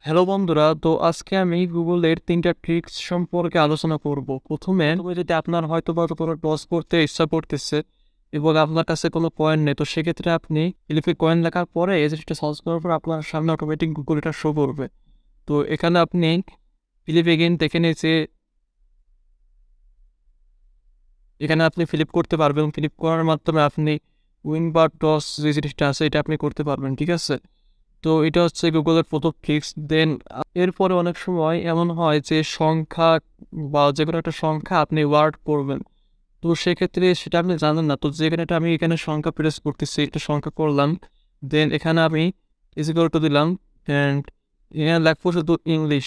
Hello বন্ধুরা, তো আজকে আমি গুগলের 3টা ট্রিক্স সম্পর্কে আলোচনা করব। প্রথমে যদি আপনার হয়তোবা কোনো টস করতে ইচ্ছা করতেছে এবং আপনার কাছে কোনো কয়েন নেই, তো সেক্ষেত্রে আপনি ফিলিপে কয়েন লেখার পরে এই জিনিসটা সার্চ করার পর আপনার সামনে অটোমেটিক গুগল এটা শো করবে। তো এখানে আপনি ফিলিপ এগেইন দেখে নিয়েছে, এখানে আপনি ফিলিপ করতে পারবেন। ফিলিপ করার মাধ্যমে আপনি উইন বা টস যে জিনিসটা আছে এটা আপনি করতে পারবেন, ঠিক আছে? তো এটা হচ্ছে গুগলের প্রথম ট্রিক্স। দেন এরপরে অনেক সময় এমন হয় যে সংখ্যা বা যে কোনো একটা সংখ্যা আপনি ওয়ার্ড করবেন, তো সেক্ষেত্রে সেটা আপনি জানেন না। তো যেখানে আমি এখানে সংখ্যা প্রেস করতেছি, একটা সংখ্যা করলাম, দেন এখানে আমি ইজিকাল টু দিলাম অ্যান্ড এখানে লিখবো শুধু ইংলিশ।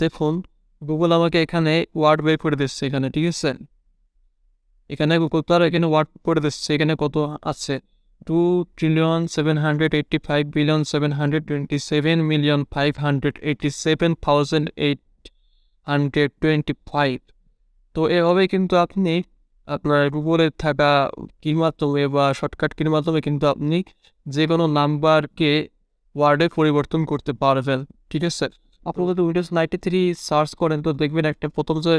দেখুন গুগল আমাকে এখানে ওয়ার্ড বের করে দিচ্ছে এখানে, ঠিক আছে? এখানে গুগল তার এখানে ওয়ার্ড করে দিচ্ছে, এখানে কত আছে 2,787,527,825। তো এভাবেই কিন্তু আপনি আপনার গুগলের থাকা কির মাধ্যমে বা শর্টকাট কির মাধ্যমে কিন্তু আপনি যে কোনো নাম্বারকে ওয়ার্ডে পরিবর্তন করতে পারবেন, ঠিক আছে? আপনি যদি উইন্ডোজ 93 সার্চ করেন তো দেখবেন একটা প্রথম যে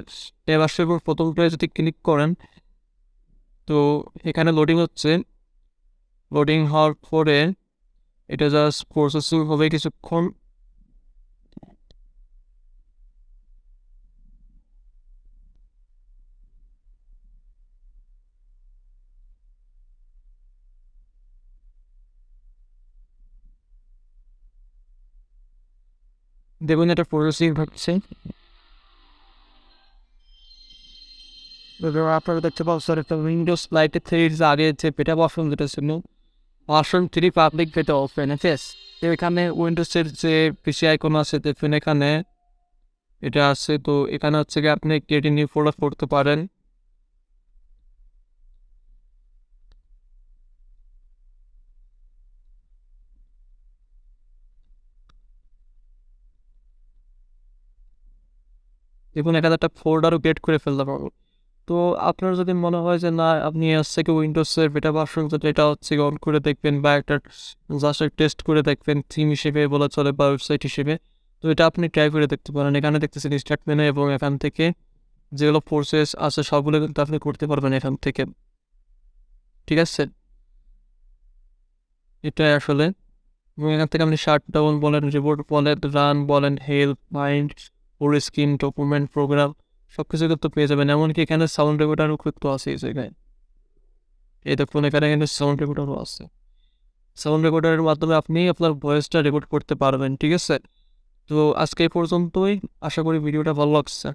ট্যাব আসবে এবং প্রথমটায় যদি ক্লিক করেন তো এখানে লোডিং হচ্ছে। লোডিং হওয়ার পরে এটা জাস্ট প্রসেসিং হবে কিছুক্ষণ। দেখুন এটা প্রসেসিং হচ্ছে। আপনারা দেখতে পাচ্ছেন একটা উইন্ডোজ লাইটে 3 আগে যে বেটা ভার্সন যেটা ছিল ভার্সন 3 পাবলিক বেটা ওপেন এফএস। তো এখানে উইন্ডোজের যে পিসি আইকন আছে দেখবেন এখানে এটা আছে। তো এখানে হচ্ছে কি আপনি কেটে নিয়ে ফোল্ডার করতে পারেন। দেখুন এখানে একটা ফোল্ডারও ক্রিয়েট করে ফেলতে পারবো। তো আপনার যদি মনে হয় যে না আপনি হচ্ছে কি উইন্ডোজের বেটা ভার্সন যেটা এটা হচ্ছে অন করে দেখবেন বা একটা জাস্ট টেস্ট করে দেখবেন থিম হিসেবে বলা চলে বা ওয়েবসাইট হিসেবে, তো এটা আপনি ট্রাই করে দেখতে পারেন। এখানে দেখতেছেন স্টার্ট মেনু এবং এখান থেকে যেগুলো প্রসেস আছে সবগুলো কিন্তু আপনি করতে পারবেন এখান থেকে, ঠিক আছে? এটাই আসলে। এবং এখান থেকে আপনি শাট ডাউন বলেন, রিবোট বলেন, রান বলেন, help, mind, full screen, document, program সব কিছু কিন্তু পেয়ে যাবেন। এমনকি এখানে সাউন্ড রেকর্ডারও কিন্তু আছে এই জায়গায়। এই দেখুন এখানে কিন্তু সাউন্ড রেকর্ডারও আছে। সাউন্ড রেকর্ডারের মাধ্যমে আপনি আপনার ভয়েসটা রেকর্ড করতে পারবেন, ঠিক আছে? তো আজকে এই পর্যন্তই। আশা করি ভিডিওটা ভালো লাগছে।